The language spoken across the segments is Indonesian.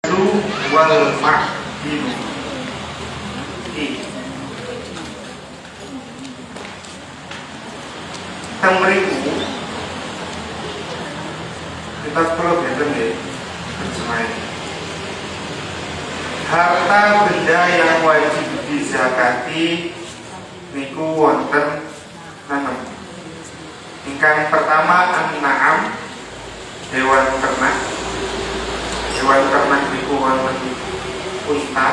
wal ma'dinu. Temriku kita perlu beten ya terjemahin. Harta benda yang wajib dizakati niku wonten 6. Ingkang pertama an-na'am, hewan ternak. Hewan ternak niku wonten unta,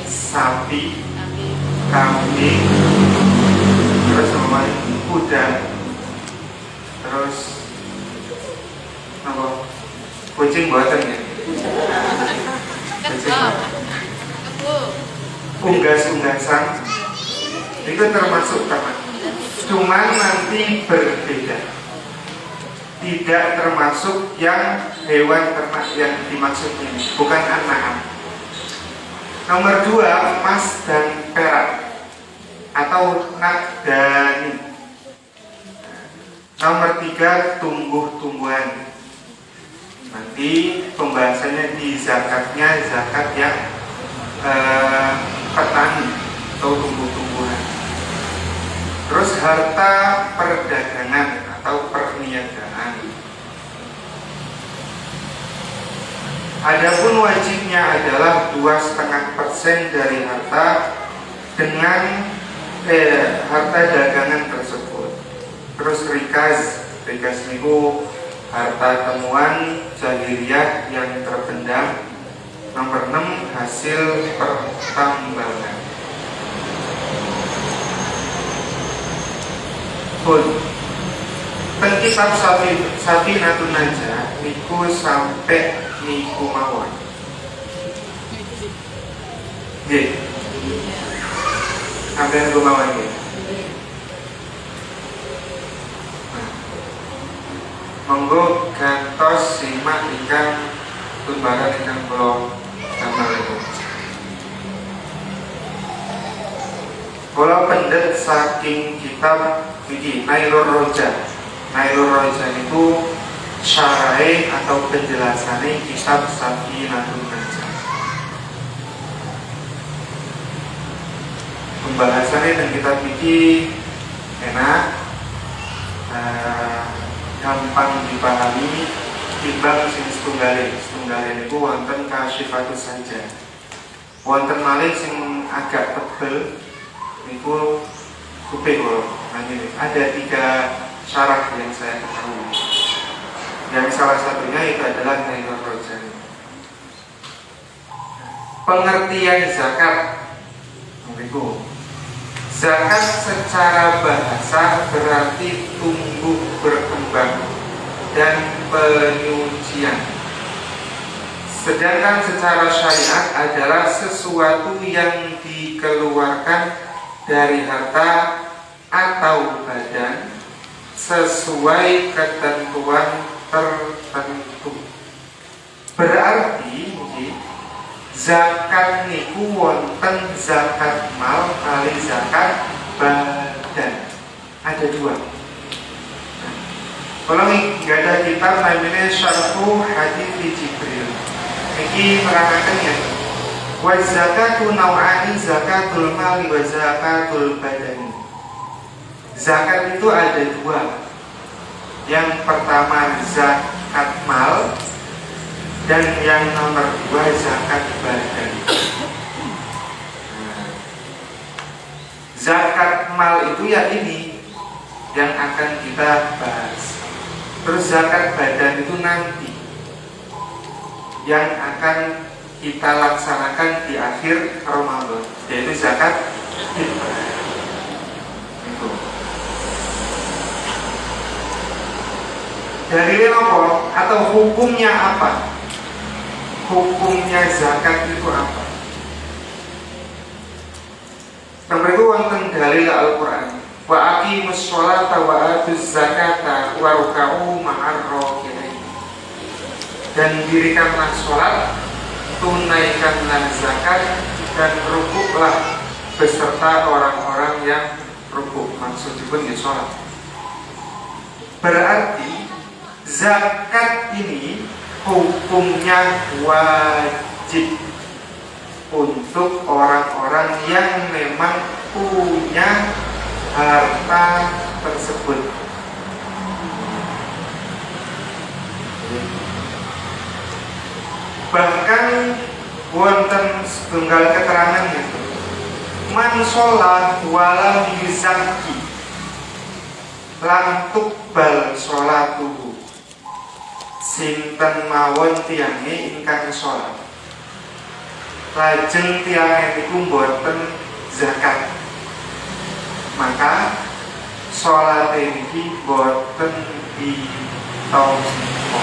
sapi, kambing, terus sama kuda, terus apa? Kucing buatan ya? Unggas-unggasan itu termasuk ternak. Cuman nanti berbeda. Tidak termasuk yang hewan ternak yang dimaksud ini, bukan an-na'am. Nomor 2, emas dan perak atau nakdani. Nomor 3, tumbuh-tumbuhan. Nanti pembahasannya di zakatnya, zakat yang petani atau tumbuh-tumbuhan. Terus harta perdagangan atau perniagaan. Adapun wajibnya adalah 2,5% dari harta dengan harta dagangan tersebut. Terus rikaz niku harta temuan jahiliyah yang terpendam. Nomor 6, hasil pertambangan. Teng kitab Safinatun Najah niku sampai niku mawon. Nggih. Sampai niku mawon nggih. Monggo gantos simak ingkang lembaran ingkang kula gambaripun. Kula pendet saking kitab iki Nailur Roja. Nailur Roja itu syarahe atau penjelasannya kitab Safinatun Najah. Pembahasannya dan kitab iki enak, gampang dipahami timbang sing setunggalin itu wonten kasyifatus saja. Wonten malih sing agak tebel niku kuping kula. Ada 3 syarat yang saya ketahui. Yang salah satunya itu adalah Nailur Roja. Pengertian zakat niku. Zakat secara bahasa berarti tumbuh berkembang dan penyucian. Sedangkan secara syariat adalah sesuatu yang dikeluarkan dari harta atau badan sesuai ketentuan tertentu. Berarti zakat niku wonten zakat mal kali zakat badan. Ada 2. Kalau nggak ada kitab namanya Syarhu Hadits Jibril. Ini menerangkan ya. Wa zakatu naw'ani, zakatul mali wa zakatul badani. Zakat itu ada 2. Yang pertama zakat mal, dan yang nomor 2 zakat badan. Zakat mal itu ya ini yang akan kita bahas. Terus zakat badan itu nanti yang akan kita laksanakan di akhir Ramadan, yaitu zakat fitrah. Itu. Dalilnya apa? Atau hukumnya apa? Hukumnya zakat itu apa? Nomor itu wonten dalil Al-Qur'an. Wa aqimus sholata wa atuz zakata waruka'u ma'ar raki'in. Dan dirikanlah sholat, tunaikanlah zakat, dan rukuklah beserta orang-orang yang rukuk. Maksudnya ya sholat. Berarti zakat ini hukumnya wajib untuk orang-orang yang memang punya harta tersebut. Bahkan wonten setunggal keterangan itu, man sholat walam yuzakki lan tuqbal sholatuhu, sinten mawon tiange ingkang sholat lajeng tiange niku mboten zakat, maka sholat niki mboten ditampa.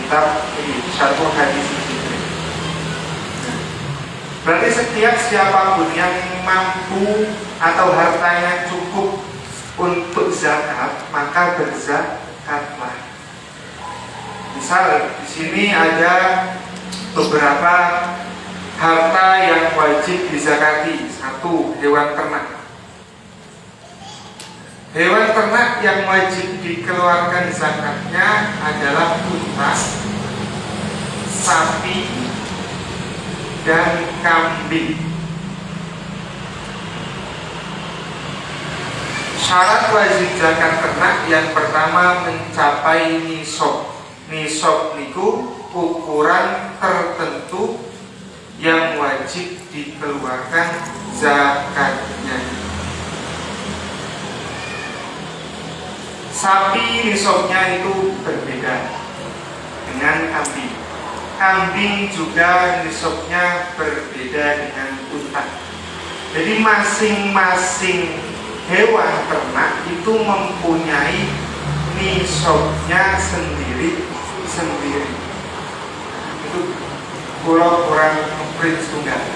Kitab ini syarah hadis ini. Berarti setiap siapapun yang mampu atau hartanya cukup untuk zakat, maka berzakatlah. Misal di sini ada beberapa harta yang wajib dizakati. Satu, hewan ternak. Hewan ternak yang wajib dikeluarkan zakatnya adalah unta, sapi, dan kambing. Syarat wajib zakat ternak yang pertama mencapai nisab. Nisab niku ukuran tertentu yang wajib dikeluarkan zakatnya. Sapi nisabnya itu berbeda dengan kambing. Kambing juga nisabnya berbeda dengan unta. Jadi masing-masing hewan ternak itu mempunyai nisabnya sendiri-sendiri. Itu kurang print tunggal.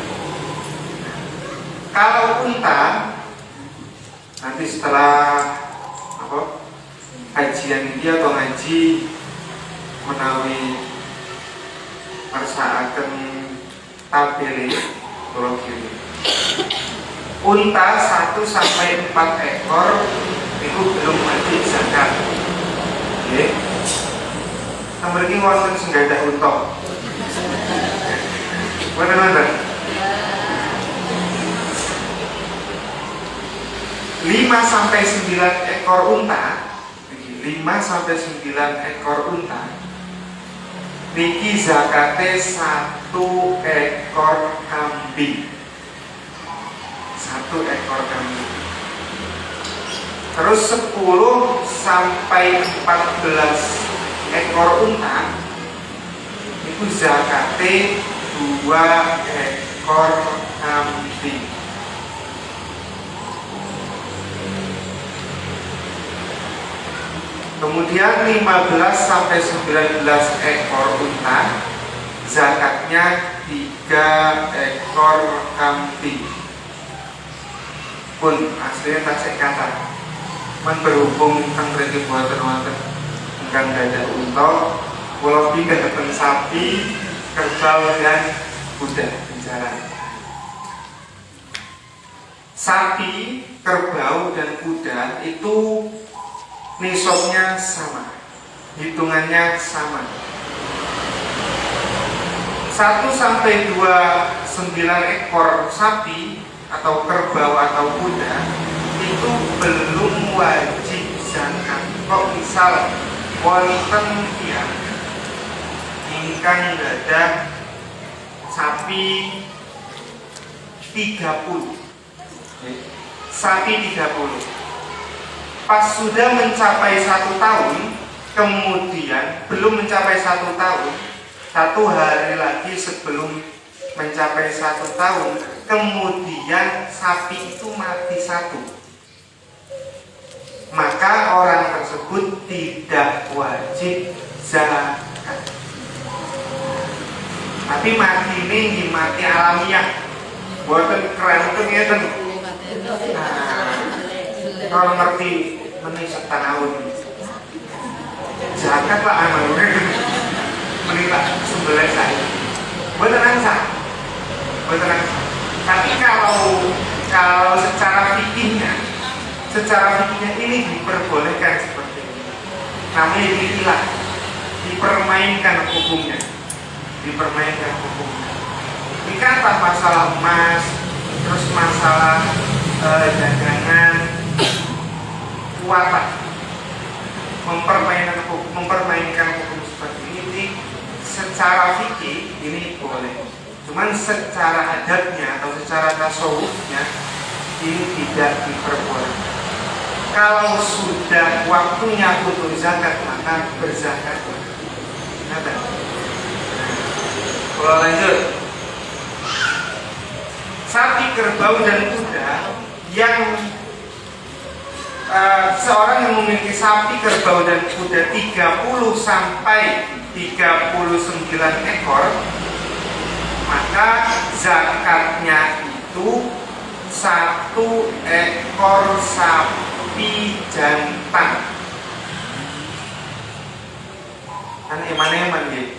Kalau unta nanti setelah kajian dia atau ngaji menawi marsaaken tabele kula kiri. Unta 1 sampai 4 ekor itu belum wajib zakat. Nggih. Mriki wonten sing gadah unta. Wonten 5 sampai 9 ekor unta. 5 sampai 9 ekor unta niki zakate 1 ekor kambing. 1 ekor kambing. Terus 10 sampai 14 ekor unta itu zakate 2 ekor kambing. Kemudian 15 sampai 19 ekor unta zakatnya 3 ekor kambing. Pun aslinya tasik kata men berhubung teng mriki boten wonten ingkang gadah unta, kula pindahaken sapi, kerbau dan kuda bicara. Sapi, kerbau dan kuda itu nisabnya sama, hitungannya sama. 1 sampai 29 ekor sapi atau kerbau atau kuda itu belum wajib zakat. Kok misal wonten tiyang ingkang gadah sapi 30. Sapi 30. Pas sudah mencapai 1 tahun, kemudian belum mencapai 1 tahun, 1 hari lagi sebelum mencapai 1 tahun, kemudian sapi itu mati 1, maka orang tersebut tidak wajib zakat. Tapi mati ini mati alamiah, buatan keren ngeten. Kalau ngerti meni setahun zakat lah amal meni lah sebelah saya betul angsa. Tapi kalau secara fikihnya ini diperbolehkan seperti ini, namanya ilah. dipermainkan hukumnya. Dipermainkan hukumnya. Ini kata masalah emas, terus masalah dagangan, kuatan, mempermainkan hukum seperti ini secara fikih ini boleh. Cuman secara adabnya atau secara tasawufnya ini tidak diperbolehkan. Kalau sudah waktunya untuk zakat maka berzakat. Kalau lanjut, sapi, kerbau dan kuda yang seorang yang memiliki sapi, kerbau dan kuda 30 sampai 39 ekor, maka zakatnya itu 1 ekor sapi jantan. Kan eman-eman gitu.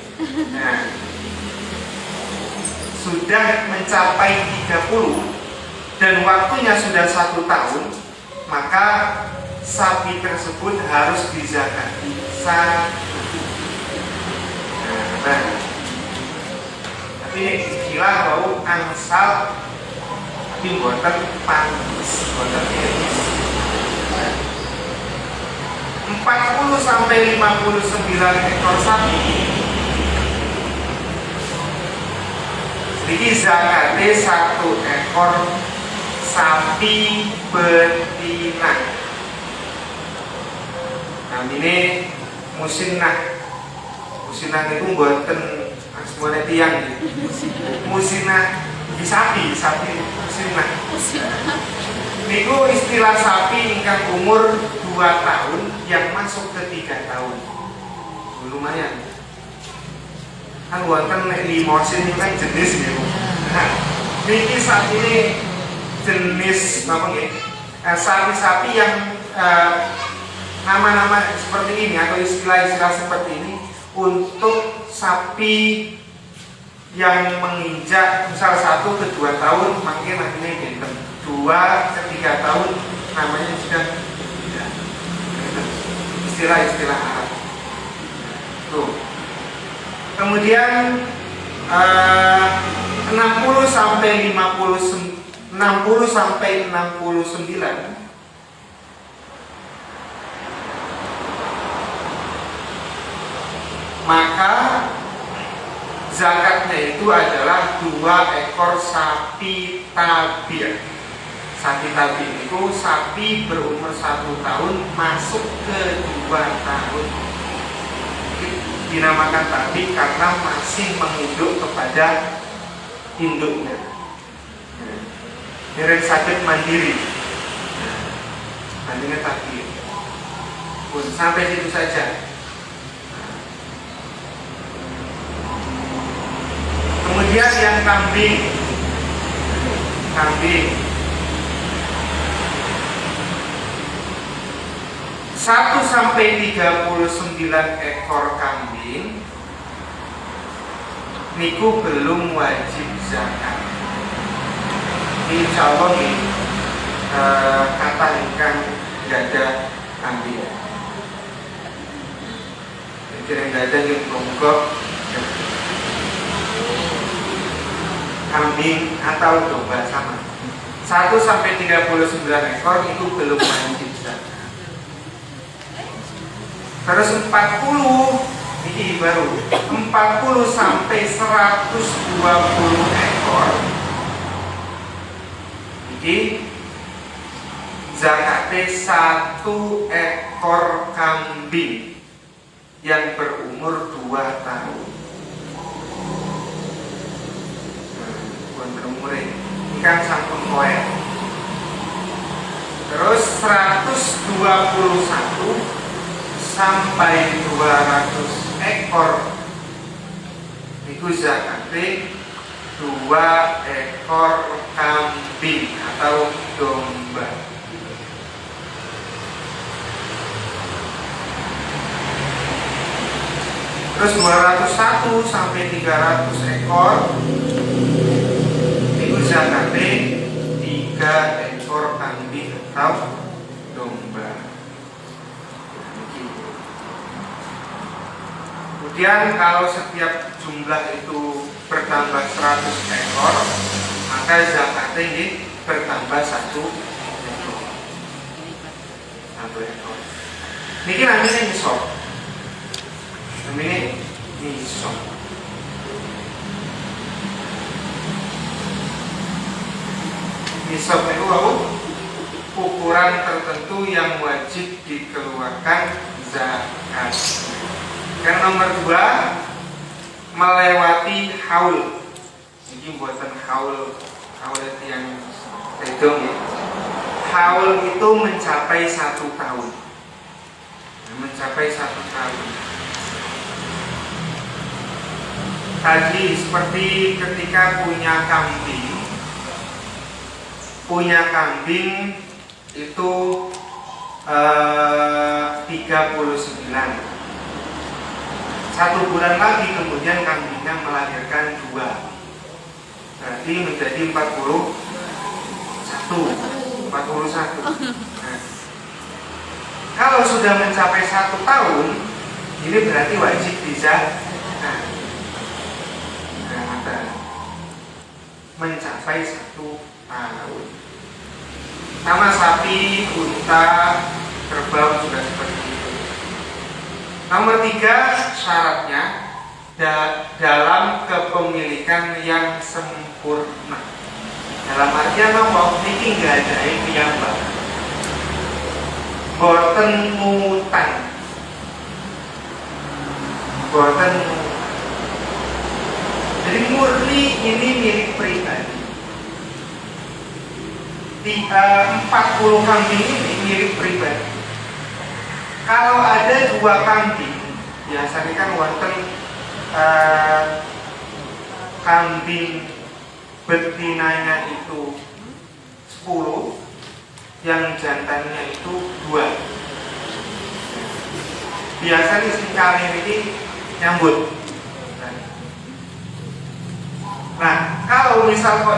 Nah, sudah mencapai 30 dan waktunya sudah 1 tahun, maka sapi tersebut harus dizakati 1. Nah, tapi ini istilah bau angsal tapi buatan panis, buatan etis. 40 sampai 59 ekor sapi ini zakatnya 1 ekor sapi betina. Nah ini musinah. Musinah itu buatan semuanya tiang gitu. Musinah di sapi musinah. Niku istilah sapi ingkang umur 2 tahun yang masuk ke 3 tahun. Lumayan. Kan wonten nek limosin ini kan jenis gitu. Nah, niki saat ini jenis apa nggih? Sapi-sapi yang nama-nama seperti ini atau istilah-istilah seperti ini untuk sapi yang menginjak misal 1 ke 2 tahun makin akhirnya benten, 2 ke 3 tahun namanya sudah ya, istilah-istilah Arab. Tuh. Kemudian 60 sampai 69 maka zakatnya itu adalah 2 ekor sapi tabir. Sapi tabir itu sapi berumur 1 tahun masuk ke 2 tahun. Dinamakan tabir karena masih menginduk kepada induknya. Mirip sakit mandiri. Bandingnya tabir. Pun sampai situ saja. Kemudian yang kambing 1 sampai 39 ekor kambing niku belum wajib zakat. Ini insya Allah nih kata ikan dada kambing. Kira dada yang bongkok kambing atau domba sama. 1 sampai 39 ekor itu belum wajib zakat. Terus 40 ini baru 40 sampai 120 ekor. Ini zakatnya 1 ekor kambing yang berumur 2 tahun. Ini kan sampun koek. Terus 121 sampai 200 ekor itu zakatnya 2 ekor kambing atau domba. Terus 201 sampai 300 ekor itu zakatnya 3 ekor kambing atau domba. Kemudian kalau setiap jumlah itu bertambah 100 ekor, maka zakatnya ini bertambah 1 ekor. 1 ekor. Niki namanya nisab. Namanya nisab. Nisab itu apa? Ukuran tertentu yang wajib dikeluarkan zakat. Yang nomor 2, melewati haul. Ini buatan haul itu yang hitung ya. Haul itu mencapai 1 tahun. Mencapai 1 tahun. Tadi seperti ketika punya kambing itu 39. 1 bulan lagi kemudian kambingnya melahirkan 2, berarti menjadi 41. Nah, kalau sudah mencapai 1 tahun, ini berarti wajib dizakat. Mencapai 1 tahun. Sama sapi, unta, kerbau juga seperti itu. Nomor 3, syaratnya dalam kepemilikan yang sempurna. Dalam artian nopo niki nggak ada piyambak. Boten ngutang. Jadi murni ini milik pribadi. 40 kambing ini milik pribadi. Kalau ada 2 kambing, biasanya kan wonten kambing betinanya itu 10, yang jantannya itu 2. Biasanya sing kali ini nyambut. Nah, kalau misal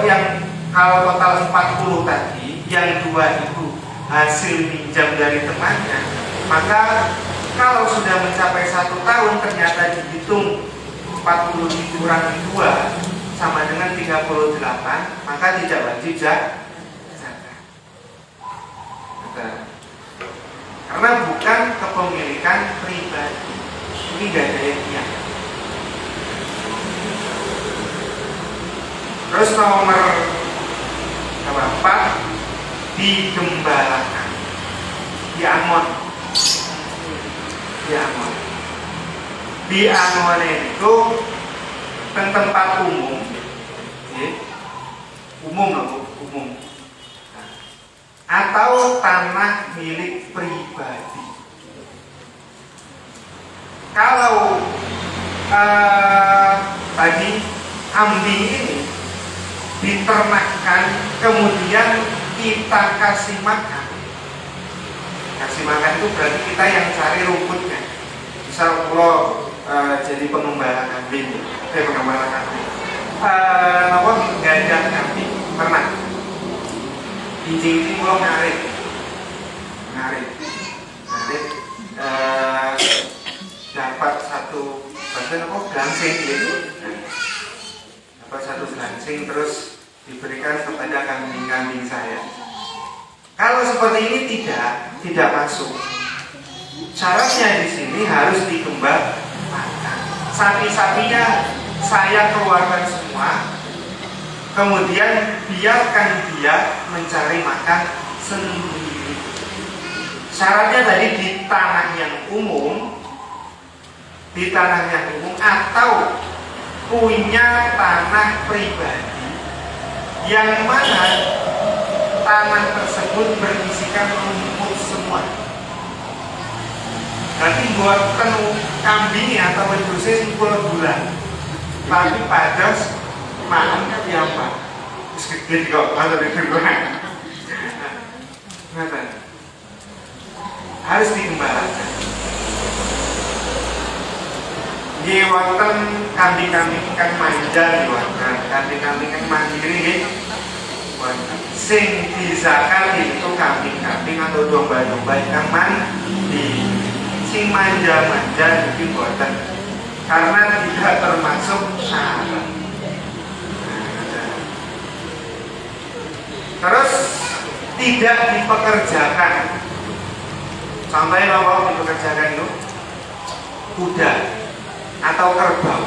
kalau total 40 tadi, yang 2 itu hasil minjam dari temannya, maka kalau sudah mencapai 1 tahun ternyata dihitung 40 dikurangi 2 sama dengan 38, maka tidak wajib zakat. Karena bukan kepemilikan pribadi. Ini gak ada yang. Terus nomor 4, digembalakan, diangon. Diangon itu tempat umum, ya. umum, atau tanah milik pribadi. Kalau tadi kambing ini diternakkan, kemudian kita kasih makan itu berarti kita yang cari rumputnya. Misal kalau jadi pengembala kambing, gajah kambing, pernah incing kalau ngarit, dapat 1 gelangsing gitu, dapat 1 gelangsing terus diberikan kepada kambing-kambing saya. Kalau seperti ini tidak masuk. Syaratnya di sini harus digembalakan. Sapi-sapinya saya keluarkan semua, kemudian biarkan dia mencari makan sendiri. Syaratnya tadi di tanah yang umum, atau punya tanah pribadi yang mana tanah tersebut berisikan rumput semua. Nanti buat kambing atau wedhuse sing bulan, tapi padas makannya piyambak. Wis gede kok kalau diterima. Harus digembalakan. Nggih wonten kambing-kambing kan manja nih wonten, kambing-kambing kan mandiri nggih. Sing dizakat itu kambing-kambing atau domba-domba yang mandi. Sing manja-manja iki boten karena tidak termasuk syarat. Terus tidak dipekerjakan. Contohnya apa dipekerjakan itu? Kuda atau kerbau.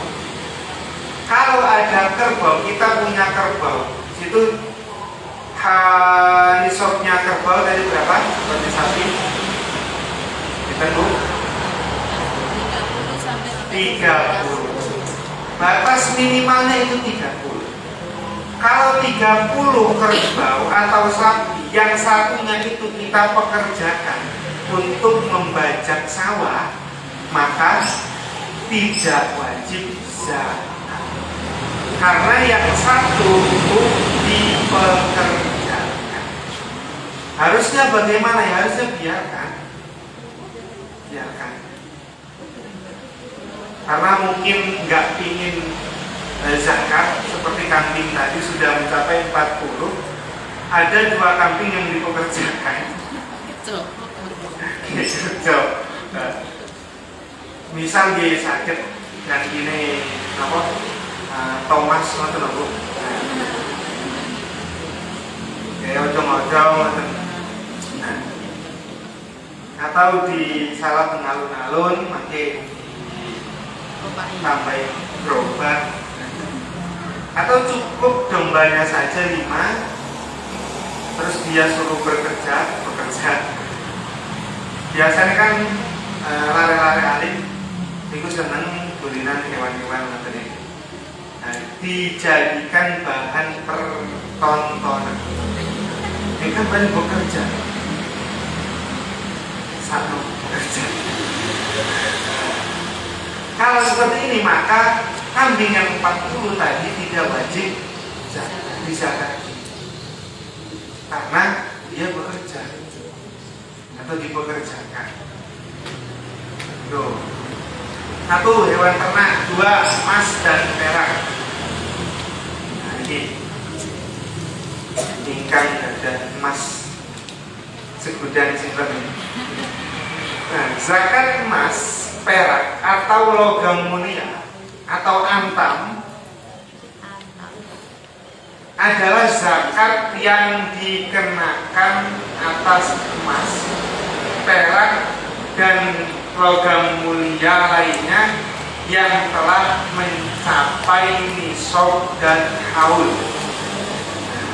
Kalau ada kerbau, kita punya kerbau, itu nisabnya kerbau dari berapa? Seperti sapi. Kita Bu? 30. Batas minimalnya itu 30. Kalau 30 kerbau atau sapi, yang satunya itu kita pekerjakan untuk membajak sawah, maka tidak wajib zakat. Karena yang satu itu dipekerjakan. Harusnya bagaimana ya? Harusnya biarkan. Karena mungkin nggak pingin zakat, seperti kambing tadi sudah mencapai 40, ada 2 kambing yang dipekerjakan. Misal dia sakit dan ini apa? Thomas ngoten lho Bu. Ya ojong-ojong atau di salah pengalun-alun makin tambah gerobak, atau cukup dombanya saja 5, terus dia suruh bekerja. Biasanya kan lare-lare alim itu seneng kulinan hewan-hewan tadi. Dijadikan bahan pertontonan. Ini kan banyak bekerja. Satu bekerja. Kalau seperti ini maka kambing yang 40 tadi tidak wajib dizakati. Karena dia bekerja atau dipekerjakan. Tuh. 1 hewan ternak, 2 emas dan perak. Nah ini ingkang ada emas segudang simpen. Nah, zakat emas, perak atau logam mulia atau antam adalah zakat yang dikenakan atas emas, perak dan logam mulia lainnya yang telah mencapai nisab dan haul.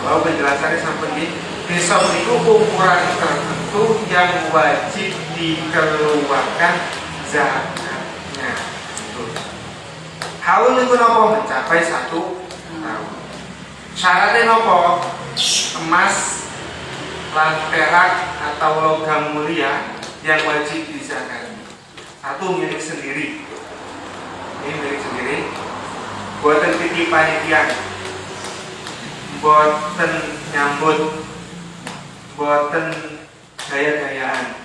Nah, penjelasannya sampai ini, nisab itu ukuran tertentu yang wajib dikeluarkan zakatnya. Haul itu nopo? Mencapai 1 tahun. Syaratnya nopo? Emas, lan perak atau logam mulia yang wajib dizakati. 1 milik sendiri. Ini milik sendiri. Buatan titipan yang, buatan nyambut, buatan gaya-gayaan.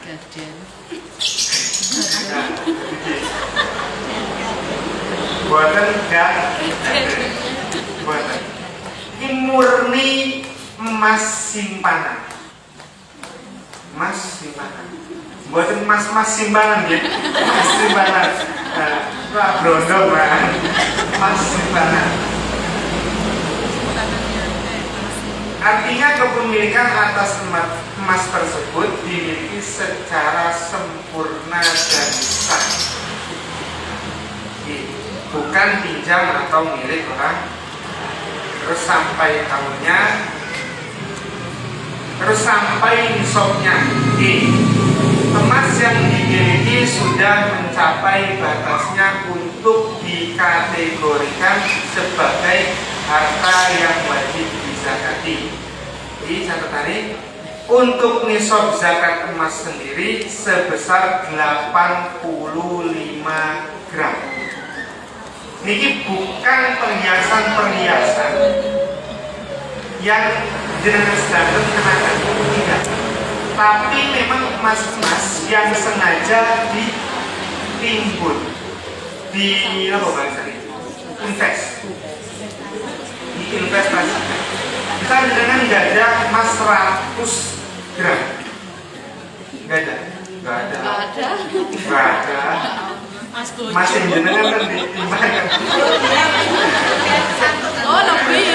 Buatan buatan. Ini murni emas simpanan. Emas simpanan. Buatan emas simpangan ya. Emas simpanan. Nah, brondong kan. Emas simpanan. Artinya kepemilikan atas emas tersebut dimiliki secara sempurna dan sah. Bukan pinjam atau milik orang. Terus sampai tahunnya, terus sampai nisabnya. Emas yang dimiliki sudah mencapai batasnya untuk dikategorikan sebagai harta yang wajib dizakati. Jadi catatan ini, untuk nisab zakat emas sendiri sebesar 85 gram. Ini bukan perhiasan-perhiasan yang jenengan sedang kenakan, tidak. Tapi memang emas-emas yang sengaja ditimbun, apa bahasa ini? Diinvestasikan. Kita dengan nggak ada emas 100 gram, nggak ada. Masih jenengan lebih timbangan. Oh lebih.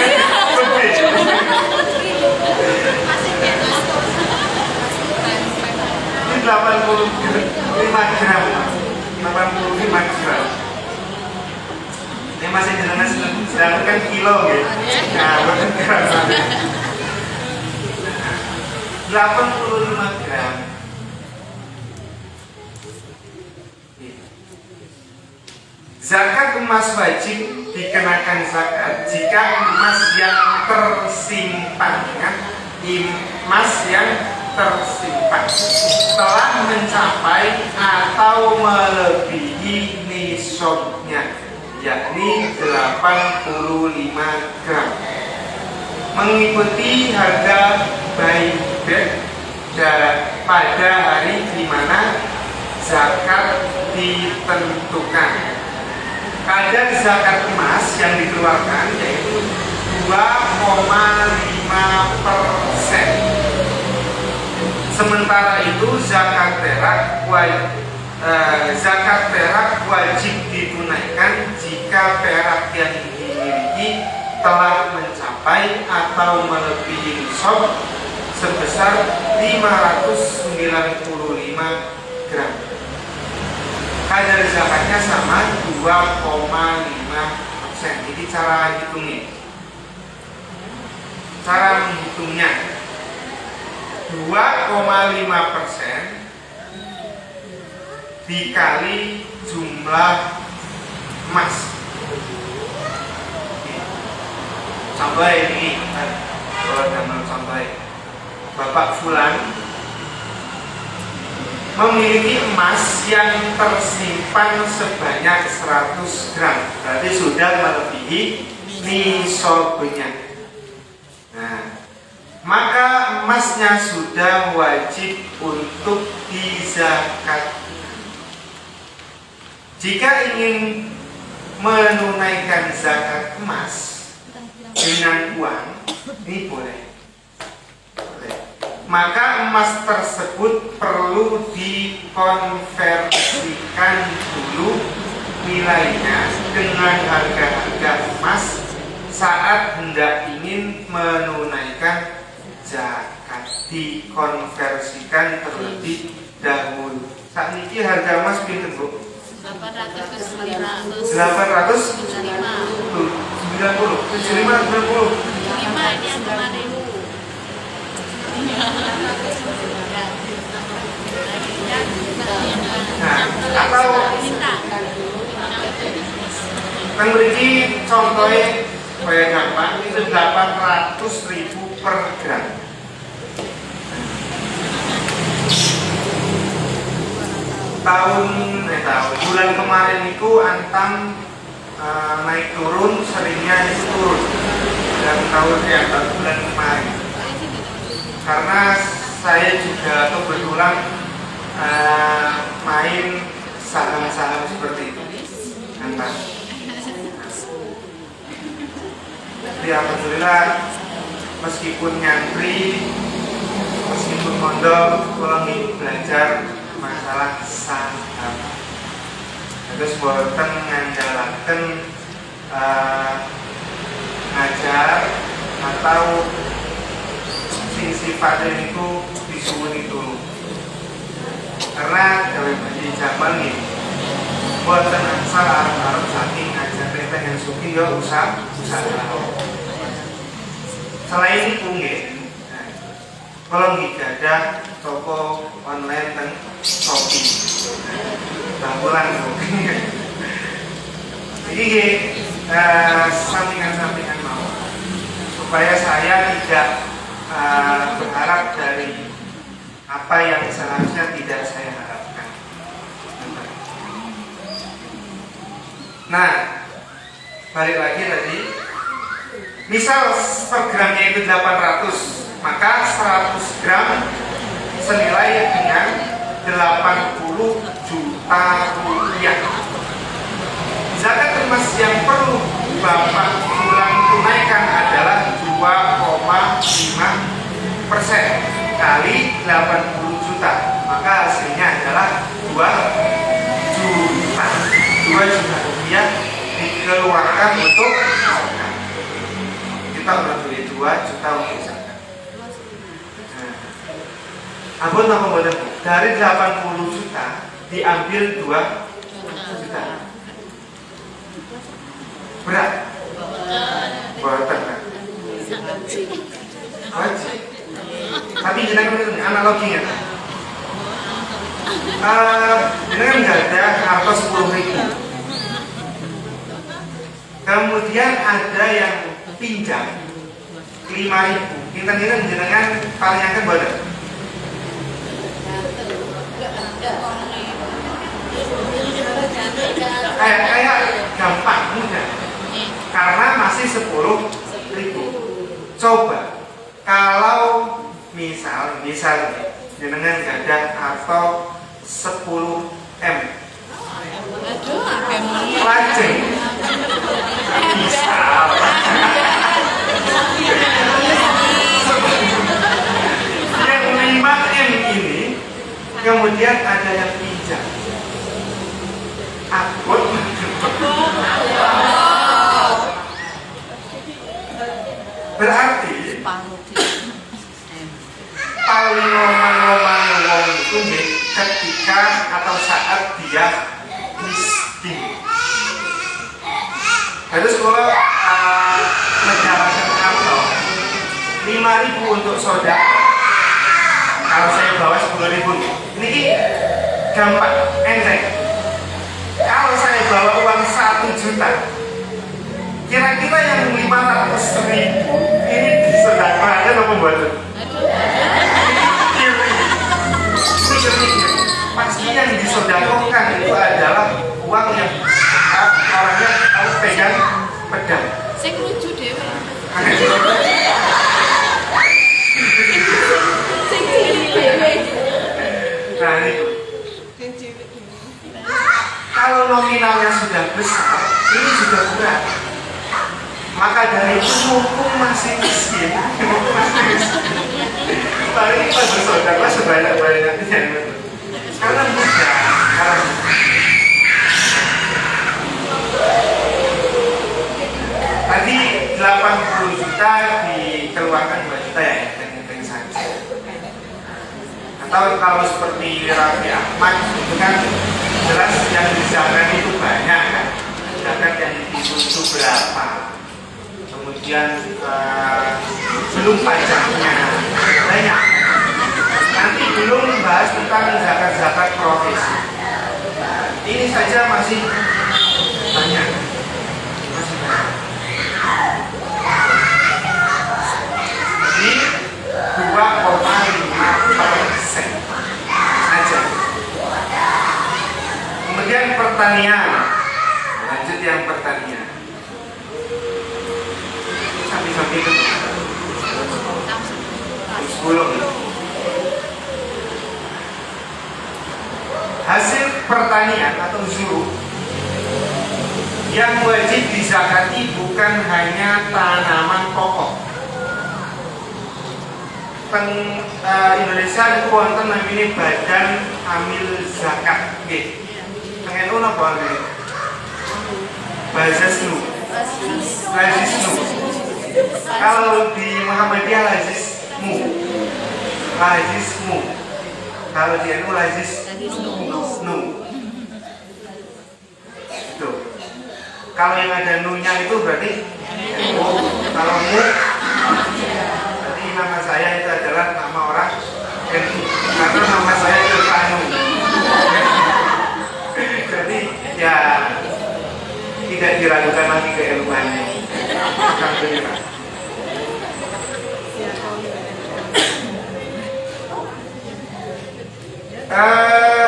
Ini 85 gram. 85 gram. Ini masih jenengan sedangkan kan kilo gitu. Nah, bukan gram. 85 gram. Zakat emas wajib dikenakan zakat jika emas yang tersimpan, emas yang tersimpan telah mencapai atau melebihi nisabnya, yakni 85 gram, mengikuti harga buyback pada hari di mana zakat ditentukan. Kadar zakat emas yang dikeluarkan yaitu 2,5%. Sementara itu zakat perak wajib ditunaikan jika perak yang dimiliki telah mencapai atau melebihi nisab sebesar 595 gram. Kadar zakatnya sama 2,5%. Jadi cara hitungnya, cara menghitungnya 2,5% dikali jumlah emas. Contoh ini, kalau dalam contoh Bapak Fulan memiliki emas yang tersimpan sebanyak 100 gram, berarti sudah melebihi nisabnya. Nah, maka emasnya sudah wajib untuk dizakat. Jika ingin menunaikan zakat emas dengan uang, ini boleh. Maka emas tersebut perlu dikonversikan dulu nilainya dengan harga-harga emas saat hendak ingin menunaikan zakat. Dikonversikan terlebih dahulu. Saat ini harga emas pinten, Bu? 800 ke 900. 800 90 75 90 5 ini yang kemarin. Nah, atau kan beri contohnya supaya gampang, itu 800.000 per gram. Bulan kemarin itu antam naik turun, seringnya itu turun dan tahun bulan kemarin. Karena saya juga kebetulan main saham-saham seperti itu, antam. Jadi alhamdulillah meskipun nyantri, meskipun mondok, kalau ingin belajar masalah saham, terus boten ngandalaken ngajar atau sing sifatnya itu disuwun itu, karena dalam bagi zaman nih boten asal arep saking ngajar tentang yang suki ya usaha. Selain itu nggih, kalau nggih ada toko online dan Shopee, tambulan Shopee. Jadi sampingan-sampingan mau supaya saya tidak berharap dari apa yang seharusnya tidak saya harapkan. Nah, balik lagi tadi, misal per gramnya itu 800, maka 100 gram senilai dengan 80 juta rupiah. Zakat emas yang perlu Bapak Fulan tunaikan adalah 2,5% kali 80 juta, maka hasilnya adalah 2 juta. 2 juta rupiah dikeluarkan untuk zakat. Kita udah beli 2 juta untuk zakat. Abon apa boleh? Dari 80 juta diambil 2 juta. Berat? Boten kan? Wajib. Tapi jenengan analoginya. Jenengan nggak ada harta 10.000. Kemudian ada yang pinjam 5.000. Kinten-kinten jenengan palingaken boten? Kayak gampang mudah. Karena masih 10.000. Coba kalau misal jenengan ada atau 10 M lajeng misal yang 5 M ini kemudian ada yang pinjam akun berarti paling ngomong wong itu ketika atau saat dia miskin. Terus kalau mendapatkan harta 5.000 untuk soda, kalau saya bawa 10.000, ini gampang, enteng. Kalau saya bawa uang 1 juta, kira-kira yang 500.000 ini disedekahkan atau pembuatan? Pasti yang disedekahkan itu adalah uang yang orangnya tahu pegang pedang. Saya lucu deh. Nah itu. Kalau nominalnya sudah besar, ini juga berat. Maka dari itu mumpung masih miskin, paling kita bersaudara sebanyak-banyaknya. Karena mudah, tadi 80 juta dikeluarkan 2 juta ya, enteng-enteng saja. Atau kalau seperti Raffi Ahmad itu kan jelas yang dizakat itu banyak kan. Zakat yang dituju berapa, kemudian belum pajaknya banyak. Nanti belum membahas tentang zakat-zakat profesi. Ini saja masih banyak. Jadi 2,5% saja. Kemudian pertanian. Lanjut yang pertanian. Sampai-sampai itu 10. Hasil pertanian atau zuru yang wajib dizakati bukan hanya tanaman pokok. Indonesia itu wonten namanya Badan Amil Zakat. Nggih. Tengen napa nggih? Bazasnu. Kalau di Muhammadiyah lazismu. Kalau di NU lazisnu. Itu. Kalau yang ada nunya itu berarti kalau mu berarti nama saya itu adalah nama orang NU. Karena nama saya itu Anu. Jadi ya tidak diragukan lagi keilmuannya. Alhamdulillah.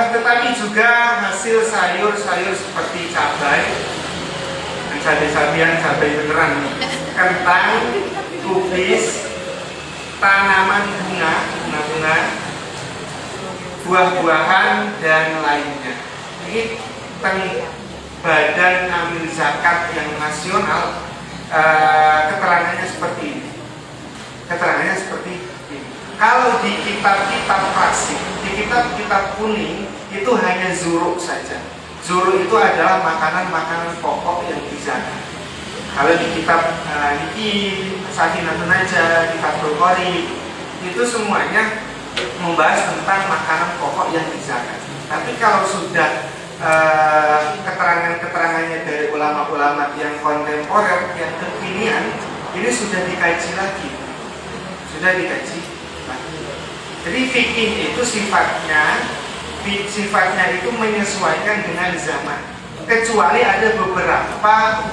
Tetapi juga hasil sayur-sayur seperti cabai, cabai-cabian, cabai beneran, kentang, kubis, tanaman bunga, buah-buahan dan lainnya. Ini Badan Amil Zakat yang nasional, keterangannya seperti ini. Kalau di kitab-kitab klasik, di kitab-kitab kuning itu hanya zuruk saja. Zuru itu adalah makanan-makanan pokok yang dizakat. Kalau di kitab Niki, Safinatun Najah, di Fathul Qorib, itu semuanya membahas tentang makanan pokok yang dizakat. Tapi kalau sudah keterangan-keterangannya dari ulama-ulama yang kontemporer, yang kekinian, ini sudah dikaji lagi. Jadi fikih itu sifatnya itu menyesuaikan dengan zaman. Kecuali ada beberapa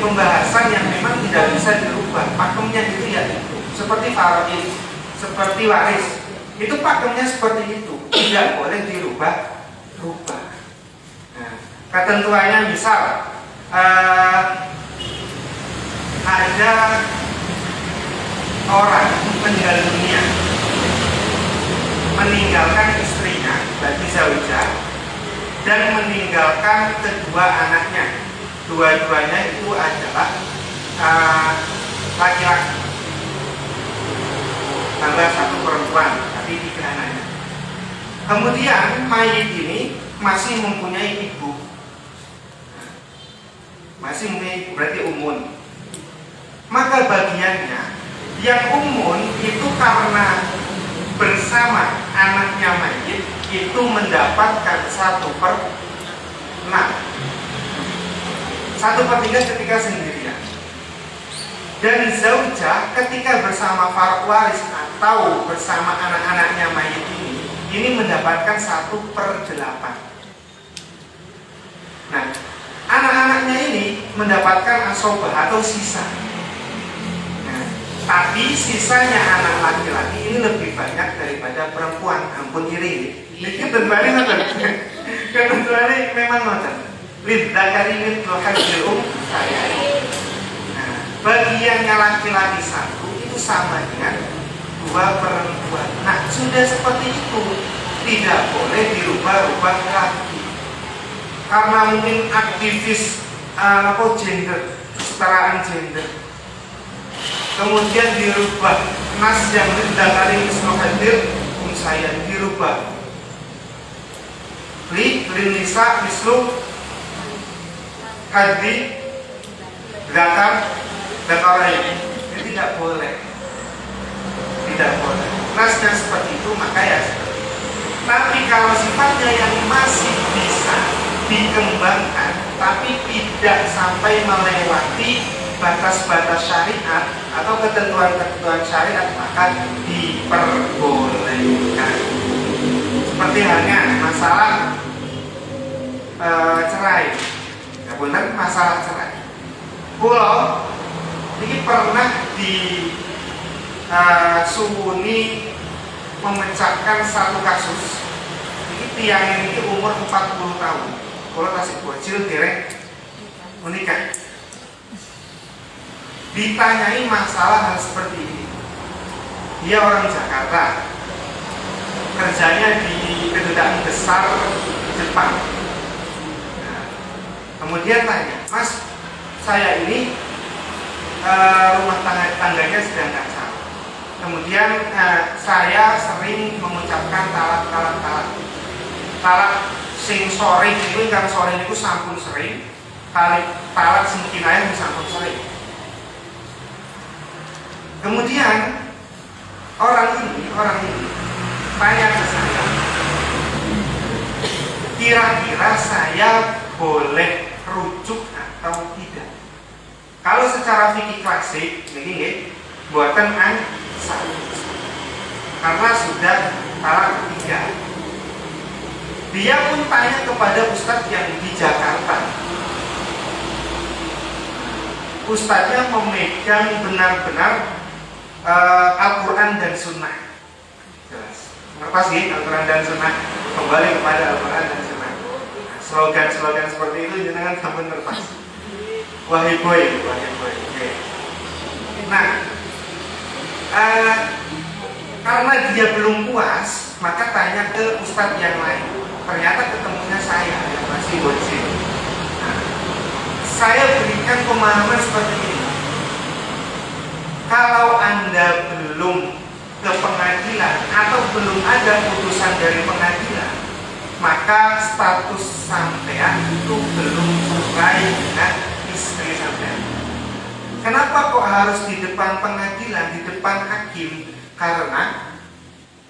pembahasan yang memang tidak bisa dirubah. Pakemnya itu ya itu. Seperti faraid, seperti waris. Itu pakemnya seperti itu. Tidak boleh dirubah. Nah, ketentuannya misal ada orang meninggal dunia, meninggalkan istrinya, berarti zaujah, dan meninggalkan kedua anaknya. Dua-duanya itu adalah laki-laki, tambah satu perempuan, tapi 3 anaknya. Kemudian mayit ini masih mempunyai ibu, berarti umun. Maka bagiannya yang umun itu karena bersama anaknya mayit itu mendapatkan 1/6, 1/3 ketika sendirian. Dan zaujah ketika bersama waris atau bersama anak-anaknya mayit ini mendapatkan 1/8. Nah, anak-anaknya ini mendapatkan asobah atau sisa. Nah, tapi sisanya anak laki-laki ini lebih banyak daripada perempuan. Ampun iri. Ini tentuannya ngoten. Ketentuannya memang ngoten. Lidzakari mithlu hadzil unsayyain. Nah, bagiannya laki-laki 1 itu sama dengan 2 perempuan. Nah, sudah seperti itu tidak boleh dirubah-rubah lagi. Karena mungkin aktivis gender, kesetaraan gender, kemudian dirubah nas yang lidzakari mithlu hadzil unsayyain dirubah lin nisa mislu hadzi zakarain. Ini tidak boleh. Nasnya seperti itu, maka ya seperti itu. Tapi kalau sifatnya yang masih bisa dikembangkan, tapi tidak sampai melewati batas-batas syariat atau ketentuan-ketentuan syariat, maka diperbolehkan. Seperti halnya masalah cerai. Ya benar, masalah cerai. Pulau ini pernah di suwuni memecahkan satu kasus. Ini tiang ini umur 40 tahun. Kalau tasik bocil dereng menikah. Ditanyai masalah hal seperti ini. Dia orang Jakarta, kerjanya di kedutaan besar Jepang. Nah, kemudian tanya, Mas, saya ini rumah tangganya sedang kacau. Kemudian saya sering mengucapkan talak sing sore itu, kan sore itu sampun sering, talak sing kinayah sampun sering. Kemudian orang ini tanya ke saya, kira-kira saya boleh rujuk atau tidak? Kalau secara fikih klasik, ini buatan ansar, karena sudah talak ketiga. Dia pun tanya kepada ustadz yang di Jakarta. Ustadznya memegang benar-benar Al-Quran dan Sunnah. Jelas. Ngerti sih Al-Quran dan Sunnah, kembali kepada Al-Quran dan Sunnah. Slogan-slogan seperti itu jangan sampai ngerti. Wahai boy. Okay. Nah, karena dia belum puas, maka tanya ke ustadz yang lain. Ternyata ketemunya saya yang masih bocil. Nah, saya berikan pemahaman seperti ini. Kalau Anda belum ke pengadilan atau belum ada putusan dari pengadilan, maka status sampean itu belum sesuai dengan istri sampean. Kenapa kok harus di depan pengadilan, di depan hakim? Karena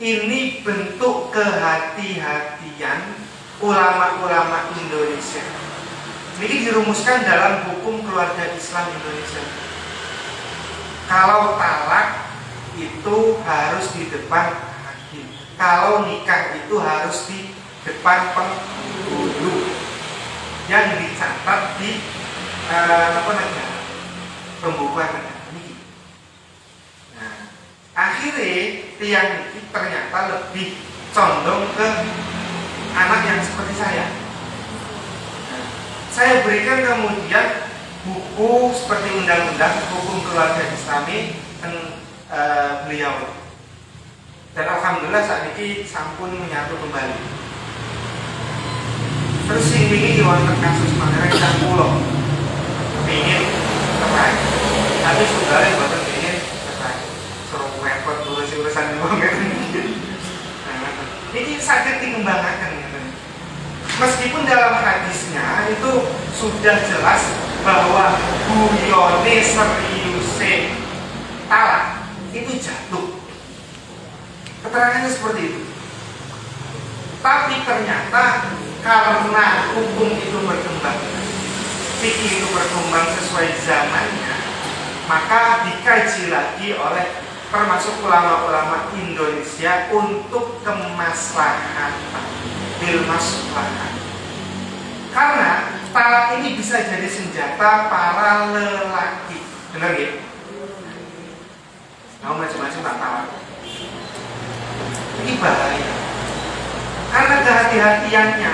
ini bentuk kehati-hatian ulama-ulama Indonesia. Ini dirumuskan dalam hukum keluarga Islam Indonesia. Kalau talak itu harus di depan hakim. Kalau nikah itu harus di depan penghulu yang dicatat di pembukuan negara. Nah, akhirnya tiang ini ternyata lebih condong ke anak yang seperti saya. Nah, saya berikan kemudian buku seperti undang-undang hukum keluarga Islami beliau, dan alhamdulillah saat ini sampun menyatu kembali. Terus ini wonten kasus mana yang pulau ingin cerai, tapi saudara buatan ingin cerai, suruh repot urusan banget. Ini sakit dikembangkan. Meskipun dalam hadisnya itu sudah jelas bahwa guyone seriuse talak itu jatuh, keterangannya seperti itu. Tapi ternyata karena hukum itu berkembang, fikih itu berkembang sesuai zamannya, maka dikaji lagi oleh termasuk ulama-ulama Indonesia untuk kemaslahatan, bil maslahat. Karena talak ini bisa jadi senjata para lelaki, benar ya? Mau macam-macam tak talak. Ini bahaya. Karena kehati-hatiannya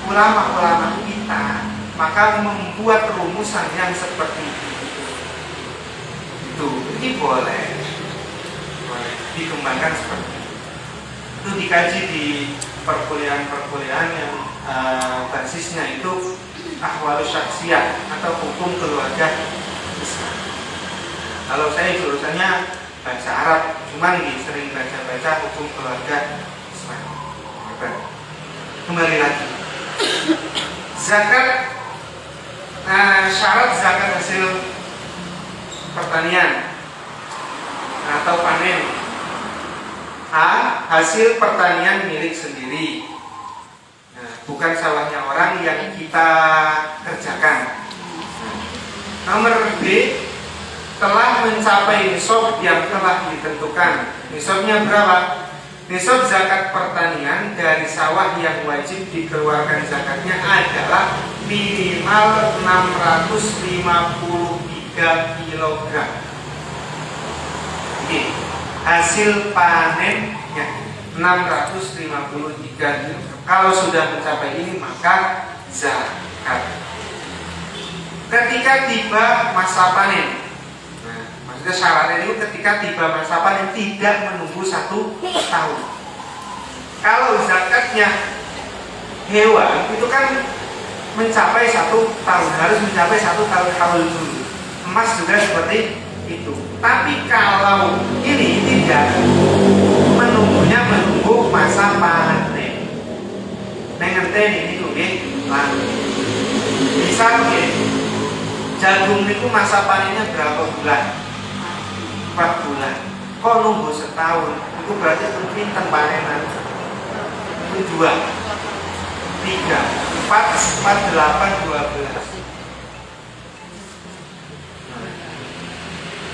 ulama-ulama kita, maka membuat rumusan yang seperti itu. Ini boleh dikembangkan seperti itu. Itu dikaji di perkuliahan-perkuliahan yang basisnya itu ahwalus syakhsiyah atau hukum keluarga Islam. Kalau saya jurusannya bahasa Arab, cuman ini sering baca-baca hukum keluarga Islam. Kembali lagi, zakat, syarat zakat hasil pertanian atau panen. A. Hasil pertanian milik sendiri. Nah, bukan sawahnya orang yang kita kerjakan. Nomor B. Telah mencapai nisab yang telah ditentukan. Nisabnya berapa? Nisab zakat pertanian dari sawah yang wajib dikeluarkan zakatnya adalah minimal 653 kg. Oke. Hasil panennya 653 kg. Kalau sudah mencapai ini maka zakat. Ketika tiba masa panen, nah, maksudnya syaratnya itu ketika tiba masa panen tidak menunggu 1 tahun. Kalau zakatnya hewan itu kan mencapai 1 tahun, harus mencapai 1 tahun haul dulu. Emas juga seperti itu. Tapi kalau ini tidak, menunggu masa panen. Ngerti ini tuh misal jagung itu masa panennya berapa bulan? 4 bulan. Kok nunggu setahun? Itu berarti mungkin panenan 2, 3, 4, 8, 12.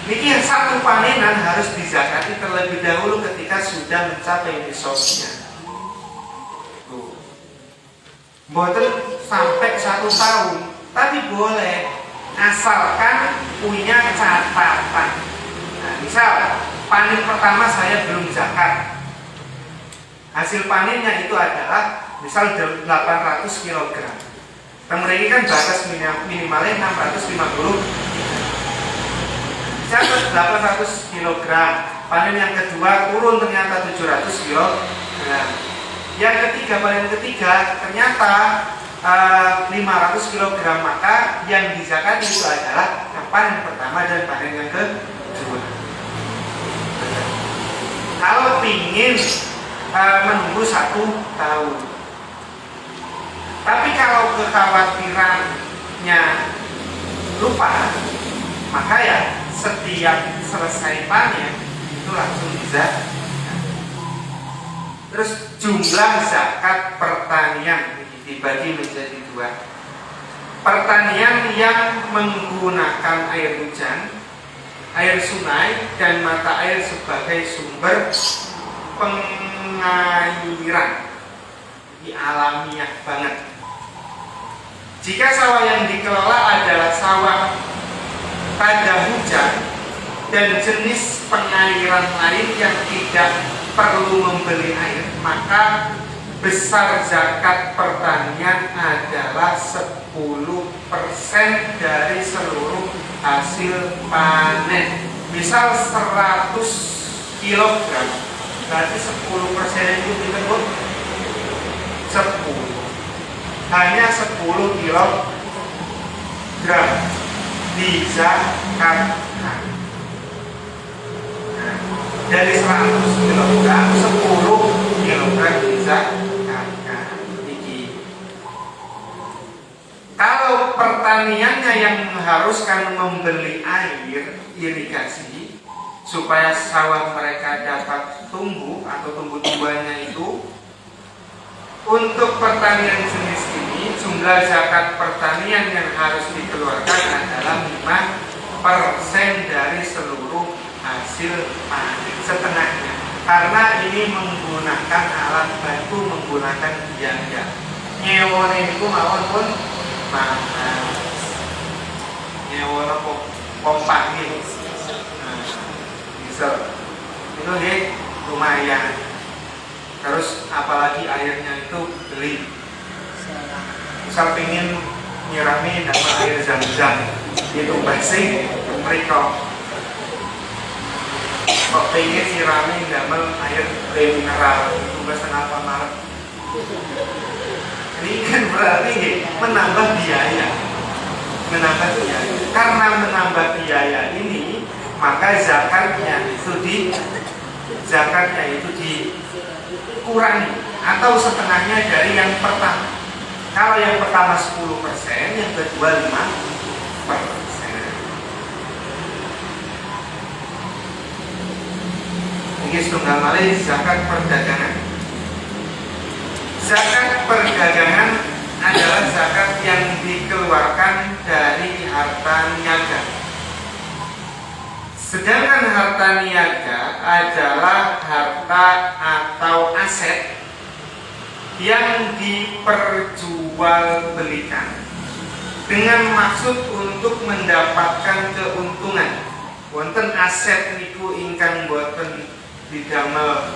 Ini yang satu panenan harus dizakati terlebih dahulu ketika sudah mencapai nisabnya. Mboten sampai 1 tahun, tapi boleh asalkan punya catatan. Nah, misal panen pertama saya belum zakat, hasil panennya itu adalah misal 800 kg. Mereka kan batas minimalnya 650. Catat 800 kg. Panen yang kedua turun ternyata 700 kg. Yang ketiga, panen ketiga ternyata 500 kg, maka yang dizakati itu adalah panen pertama dan panen yang kedua. Kalau ingin menunggu 1 tahun, Tapi kalau kekhawatirannya lupa, maka ya setiap selesai panen itu langsung bisa. Terus jumlah zakat pertanian dibagi menjadi dua. Pertanian yang menggunakan air hujan, air sungai, dan mata air sebagai sumber pengairan. Ini alamiah banget. Jika sawah yang dikelola adalah sawah pada hujan dan jenis pengairan lain yang tidak perlu membeli air, maka besar zakat pertanian adalah 10% dari seluruh hasil panen. Misal 100 kilogram, berarti 10% itu disebut 10. Hanya 10 kilogram dizakatkan. Dari 100 kilogram, 10 kilogram dizakatkan. Kalau pertaniannya yang mengharuskan membeli air irigasi supaya sawah mereka dapat tumbuh atau tumbuh-tumbuhannya itu, untuk pertanian jenis ini jumlah zakat pertanian yang harus dikeluarkan adalah 5% dari seluruh hasil panen, setengahnya. Karena ini menggunakan alat bantu, menggunakan biaya. Nyewon itu mawon pun mahal. Nyewon pompa gitu. Diesel. Itu dia lumayan. Terus apalagi airnya itu beli. Misal pengen nyirami nama air zam-zam, itu basi mereka. Kok pengen nyirami nama air mineral, itu bahasa apa marah. Ini kan berarti menambah biaya. Menambah biaya. Karena menambah biaya ini, maka zakatnya itu dikurangi atau setengahnya dari yang pertama. Kalau yang pertama 10%, yang kedua 5%. Ini setunggal malih zakat perdagangan. Zakat perdagangan adalah zakat yang dikeluarkan dari harta niaga. Sedangkan harta niaga adalah harta atau aset yang diperjualbelikan dengan maksud untuk mendapatkan keuntungan. Wonten aset niku ingkang boten didamel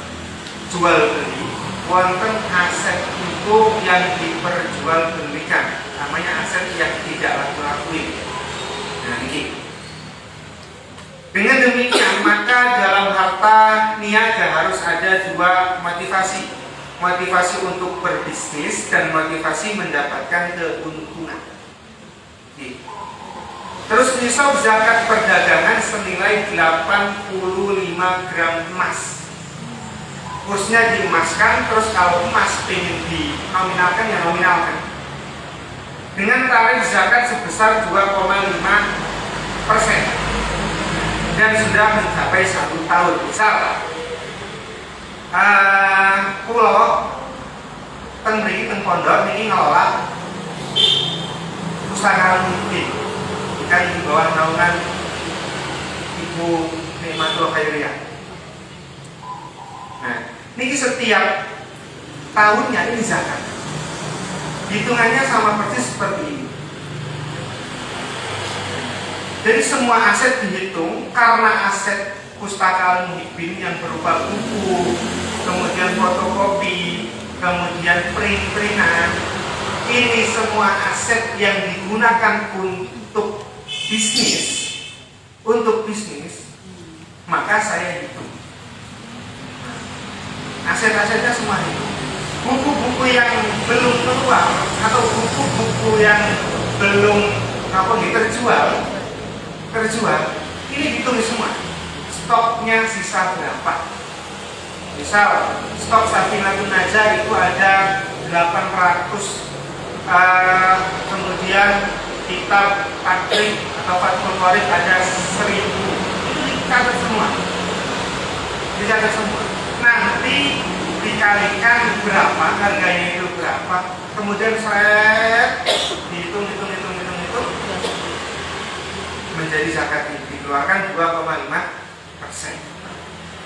jual beli, wonten aset itu yang diperjualbelikan, namanya aset yang tidak laku-lakuin. Nah ini. Dengan demikian, maka dalam harta niaga harus ada dua motivasi. Motivasi untuk berbisnis dan motivasi mendapatkan keuntungan. Terus nisab zakat perdagangan senilai 85 gram emas. Kursnya diemaskan, terus kalau emas ingin dinominalkan, ya nominalkan. Dengan tarif zakat sebesar 2,5% dan sudah mencapai 1 tahun. Misal pulau Tengri, Teng Pondok ini ngelola pustaka Muhyiddin, kan di bawah naungan Ibu Nikmatul Khairiyah. Nah, ini setiap tahunnya ini zakat. Hitungannya sama persis seperti ini. Jadi semua aset dihitung karena aset pustaka Muhyiddin yang berupa buku, kemudian fotokopi, kemudian print-printan. Ini semua aset yang digunakan untuk bisnis, maka saya hitung. Aset-asetnya semua itu. Buku-buku yang belum keluar atau buku-buku yang belum terjual, ini ditulis semua. Stoknya sisa berapa? Misal stok Safinatun Najah itu ada 800 Kemudian kitab Takrib atau Fathul Qorib ada 1000. Itu dicatat semua. Dicatat semua. Nanti dikalikan berapa, harganya itu berapa, kemudian saya dihitung menjadi zakat ini dikeluarkan 2,5%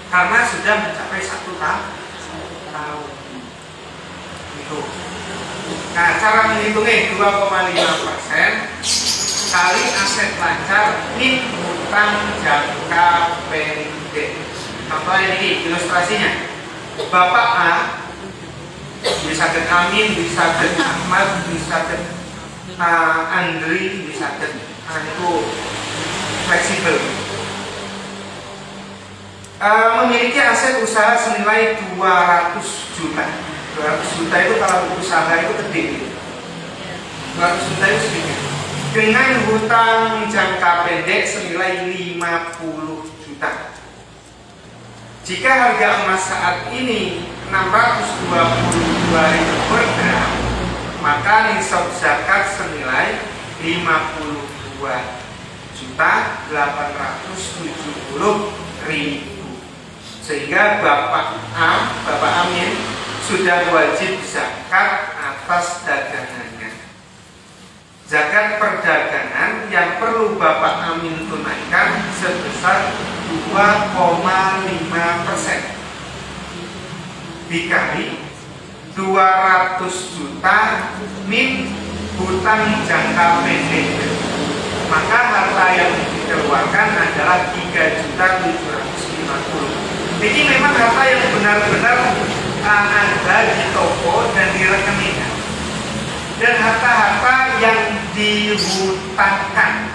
karena sudah mencapai 1 tahun. Itu. Nah, cara menghitungnya 2,5% kali aset lancar min hutang jangka pendek. Contohnya ini ilustrasinya. Bapak A bisa ke Amin, bisa ke Ahmad, bisa ke Andri, bisa ke itu fleksibel. Memiliki aset usaha senilai 200 juta. 200 juta itu kalau usaha itu gede. 200 juta itu sedikit. Dengan hutang jangka pendek senilai 50 juta. Jika harga emas saat ini 622.000 per gram, maka nisab zakat senilai 52.870.000. Sehingga Bapak Amin sudah wajib zakat atas dagangannya. Zakat perdagangan yang perlu Bapak Amin tunaikan sebesar 2,5% dikali 200 juta min hutang jangka pendek, maka harta yang dikeluarkan adalah 3.750.000. Jadi memang harta yang benar-benar ada di toko dan di rekening, dan harta-harta yang dihutangkan,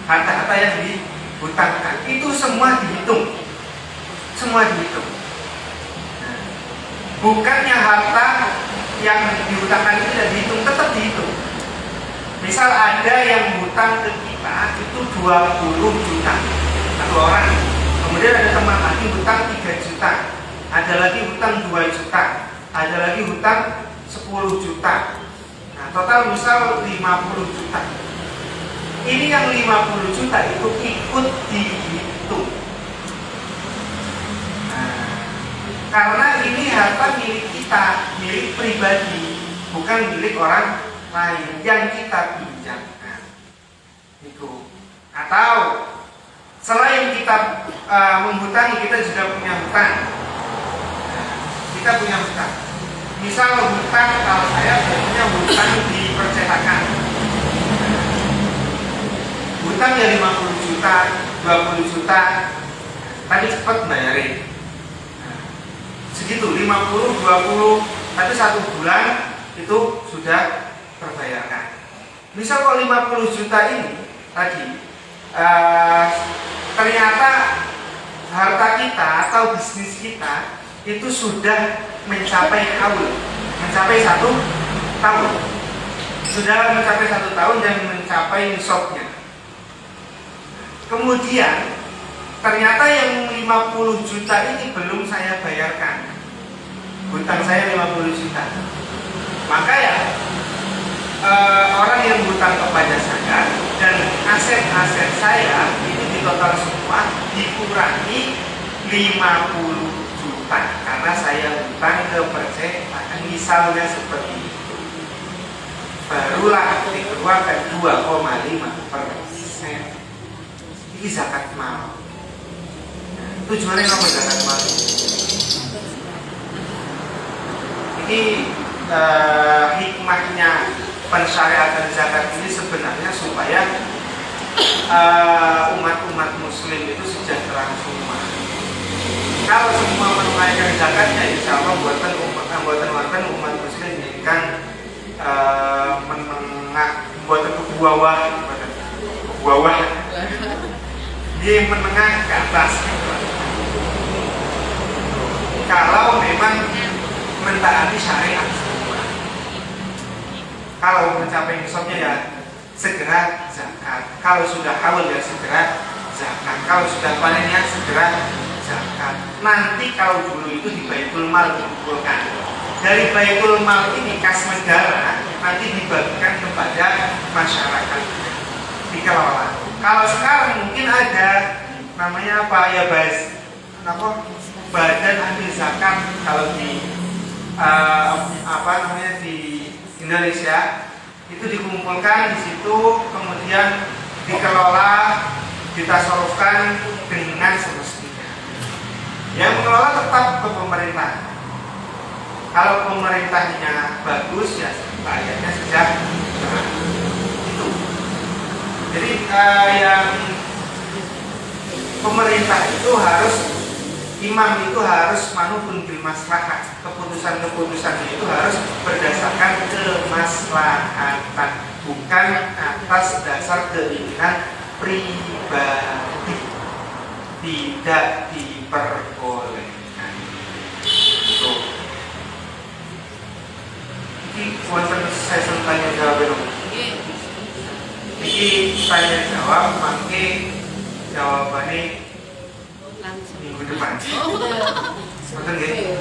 harta-harta yang dihutangkan itu semua dihitung, bukannya harta yang dihutangkan itu tidak dihitung, tetap dihitung. Misal ada yang hutang ke kita itu 20 juta satu orang, kemudian ada teman lagi hutang 3 juta, ada lagi hutang 2 juta, ada lagi hutang 10 juta. Nah, total misal 50 juta. Ini yang 50 juta itu ikut dihitung. Nah, karena ini harta milik kita, milik pribadi, bukan milik orang lain yang kita pinjamkan. Itu. Atau selain kita menghutangi, kita juga punya hutang. Kita punya hutang. Misal hutang, kalau saya punya hutang di percetakan. Hutang ya 50 juta, 20 juta, tapi cepat bayarin. Segitu, 50, 20, tapi 1 bulan itu sudah terbayarkan. Misal kalau 50 juta ini tadi ternyata harta kita atau bisnis kita itu sudah mencapai haul, mencapai 1 tahun, sudah mencapai 1 tahun dan mencapai nisabnya. Kemudian ternyata yang 50 juta ini belum saya bayarkan, hutang saya 50 juta, maka ya orang yang hutang kepada saya dan aset-aset saya itu di total semua dikurangi 50 juta karena saya hutang ke percetakan, misalnya seperti itu, barulah dikeluarkan 2,5%. Ini zakat mal. Tujuannya apa zakat mal? Ini hikmahnya pensyariatan zakat ini sebenarnya supaya umat-umat muslim itu sejahtera semua. Kalau semua menunaikan zakatnya, insya Allah buatan umat muslim ini kan buatan ke bawah, dia menengah ke atas. Kalau memang mentaati syariat semua. Kalau mencapai nisabnya ya segera zakat. Kalau sudah haul ya segera zakat. Kalau sudah panen ya segera zakat. Nanti kalau dulu itu di Baitul Mal dikumpulkan. dari Baitul Mal ini kas negara nanti dibagikan kepada masyarakat, dikelola. Kalau sekarang mungkin ada namanya apa ya badan amil zakat kalau di di Indonesia itu dikumpulkan di situ, kemudian dikelola, ditasarufkan dengan semestinya. Yang mengelola tetap ke pemerintah. Kalau pemerintahnya bagus ya rakyatnya sudah itu. Jadi yang pemerintah itu harus, imam itu harus manupun bil maslahat, keputusan-keputusan itu harus berdasarkan kemaslahatan, bukan atas dasar keinginan pribadi, tidak diperbolehkan. Tuh. Ini wonten sesi tanya jawab dong. Ini tanya jawab, mangke jawabannya minggu depan. Betul nggih?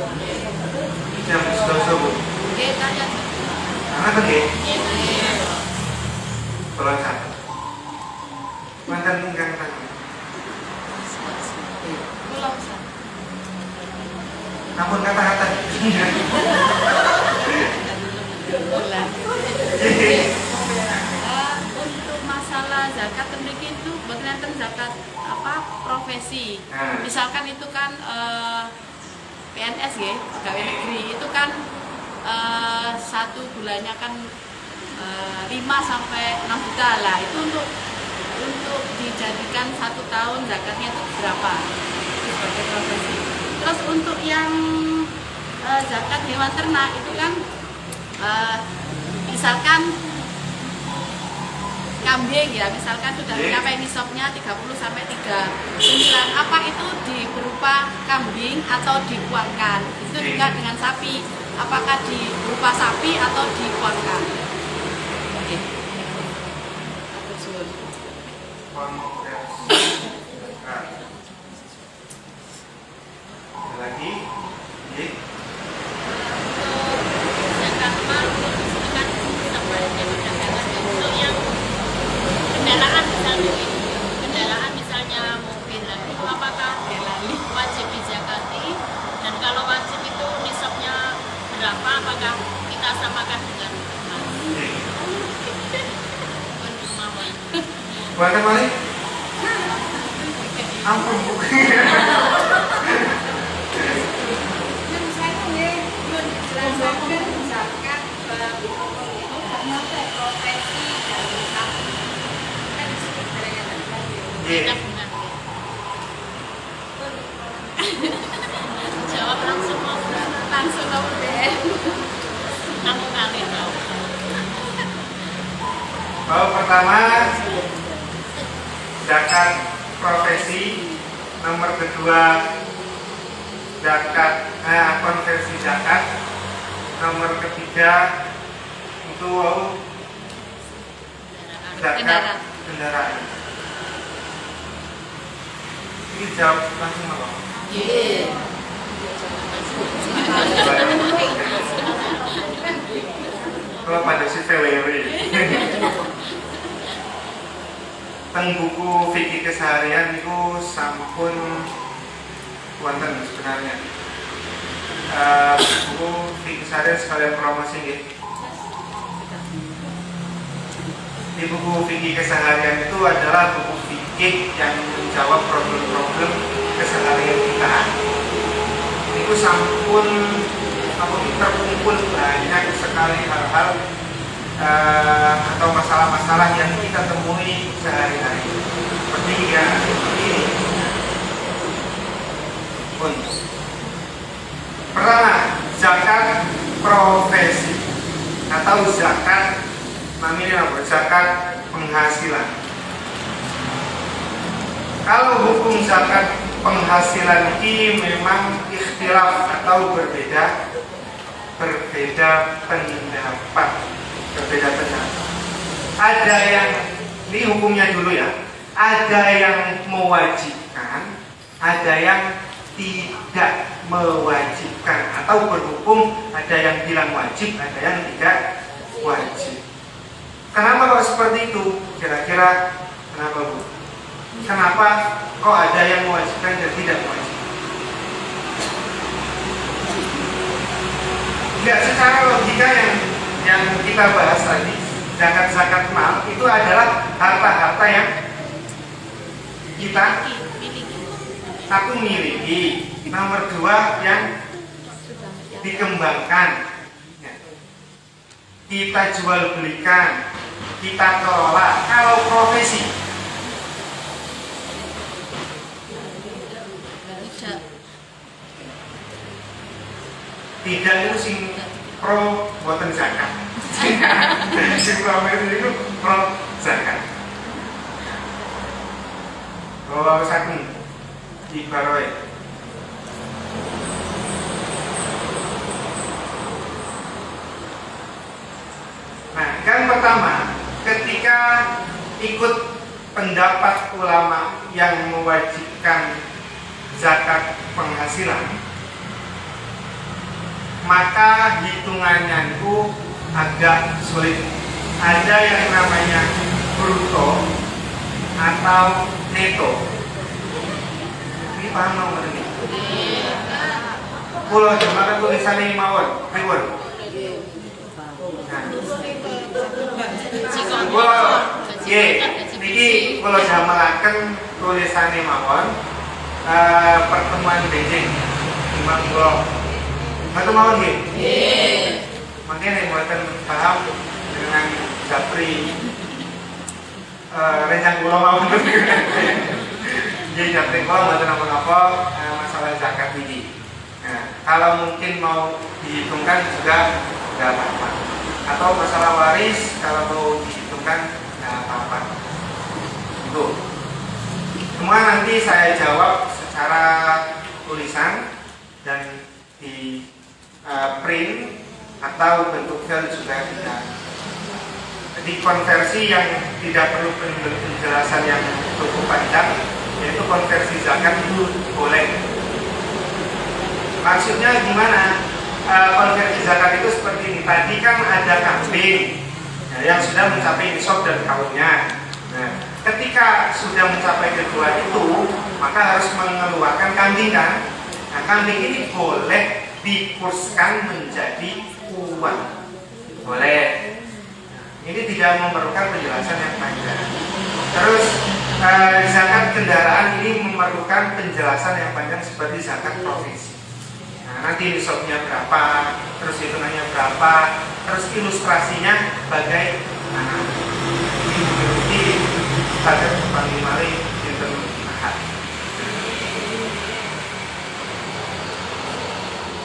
Jam 12 Bu. Nggih, tanya. Ana kan nggih? Nggih. Kalau satu. Mantan ingkang tanya. Pulau Sa. Namun kata-kata. Bulan. Untuk masalah zakat memiliki itu berkaitan zakat profesi. Misalkan itu kan PNS ya, pegawai negeri itu kan 1 bulannya kan 5 sampai 6 juta lah. Itu untuk dijadikan 1 tahun zakatnya itu berapa? Itu sebagai profesi. Terus untuk yang zakat hewan ternak itu kan misalkan kambing ya, misalkan sudah mencapai nisabnya 30 sampai 39, apa itu berupa kambing atau diuangkan? Itu juga dengan sapi, apakah berupa sapi atau diuangkan? Oke. Lagi, kendaraan misalnya mobil itu apakah wajib dizakati, dan kalau wajib itu nisabnya berapa, apakah kita samakan dengan buatan balik. Ampun Bu. Jawab langsung deh. Kamu kali tahu. Pertama zakat profesi, nomor kedua zakat konversi zakat, nomor ketiga itu zakat kendaraan. Ini jawab langsung apa? Iya. Kalau pada si VWW teng buku fikih keseharian itu sampun wonten sebenarnya. Buku fikih keseharian sekalian promosi nggih. Di buku fikih keseharian itu adalah buku fikih yang menjawab problem-problem keseharian kita. Itu sampun terkumpul banyak sekali hal-hal atau masalah-masalah yang kita temui sehari-hari. Seperti ini. Pertama, zakat profesi atau zakat namanya apa? Zakat penghasilan. Kalau hukum zakat penghasilan ini memang ikhtilaf atau berbeda pendapat. Ada yang, ini hukumnya dulu ya, ada yang mewajibkan, ada yang tidak mewajibkan atau berhukum, ada yang bilang wajib, ada yang tidak wajib. Kenapa kok seperti itu? Kira-kira kenapa, Bu? Kenapa kok ada yang mewajibkan dan tidak mewajibkan? Enggak, secara logika yang kita bahas tadi, zakat mal itu adalah harta-harta yang kita satu miliki, nomor dua yang dikembangkan, kita jual belikan, kita kelola. Kalau profesi tidak, itu sing pro buatan zakat. Sing profesi itu pro zakat. Kalau sakit ibaroy. Nah, yang pertama, ketika ikut pendapat ulama yang mewajibkan zakat penghasilan, maka hitungannya itu agak sulit. Ada yang namanya bruto atau neto. Ini paham nomor ini? Pulau jemaah tulisannya mawon, ribuan. Niki kalau jamelaken tulisannya mawon pertemuan Beijing Imam Golo. Betul mawon nggih? Nggih. Makanya buatan paham dengan Japri rencang kula mawon. Jadi Japri kula mboten napa-napa masalah zakat ini. Nah, kalau mungkin mau dihitungkan juga enggak apa-apa. Atau masalah waris kalau mau dihitungkan enggak apa-apa. Itu. Semua nanti saya jawab secara tulisan dan di print atau bentuk file juga bisa. Jadi konversi yang tidak perlu penjelasan yang cukup panjang, yaitu konversi zakat itu boleh. Maksudnya gimana? Konversi zakat itu seperti ini. Tadi kan ada kambing yang sudah mencapai nisab dan kaumnya. Nah, ketika sudah mencapai kedua itu, maka harus mengeluarkan kambing kan? Nah, kambing ini boleh dikurskan menjadi uang. Boleh. Ini tidak memerlukan penjelasan yang panjang. Terus zakat kendaraan ini memerlukan penjelasan yang panjang seperti zakat profesi. Nah, nanti nisabnya berapa, terus hitungannya berapa, terus ilustrasinya bagaimana. Ini zakat panglima internet.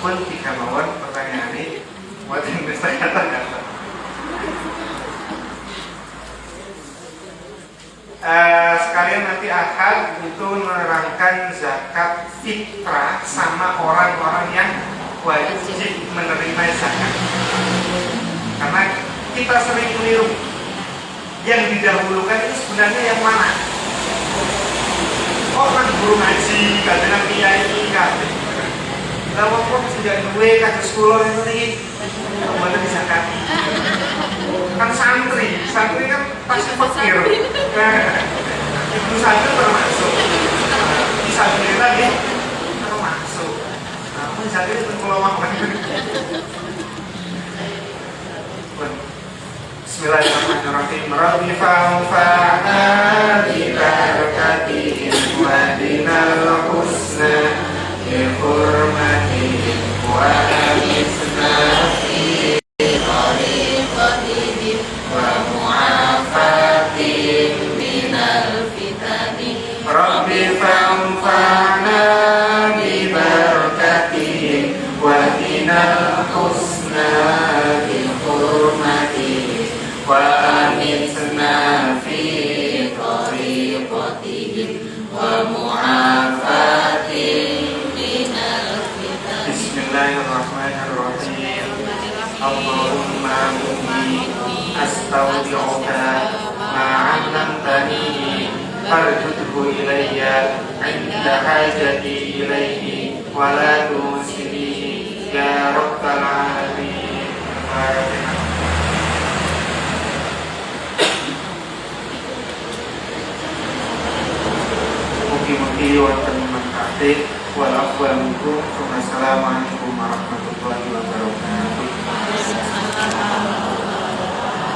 Pun tiga mawon pertanyaan ini buat yang saya katakan. Sekalian nanti akan itu menerangkan zakat fitrah sama orang-orang yang wajib menerima zakat. Karena kita sering keliru. Yang didahulukan itu sebenarnya yang mana? Oh kan guru ngaji, kadang kiai ini kadang. Lalu kok sudah gue kados kula ini mboten disakati. Kan santri kan pasti fakir. Ibu santri termasuk. Bisa beli lagi termasuk. Nah, santri itu kalau mau. Bismillahirrahmanirrahim. Rabbi fa'fa'na bi barakatihim wa dinal husna bi hurmatihim wa amisna fi tariqatihim wa mu'afatihim minal fitani. Rabbi fa'fa'na bi barakatihim wa dinal husna bi hurmatihim wa amitna fi tariqatihim wa mu'afatihim minal fitan. Bismillahirrahmanirrahim. Allahumma inni astaudi'uka ma 'allamtani fardudhu ilayya 'inda hajati ilaihi wa la tusini ya rabbal alamin. Mugi-mugi wonten manfaate wal afwa minkum. Wassalamualaikum warahmatullahi wabarakatuh.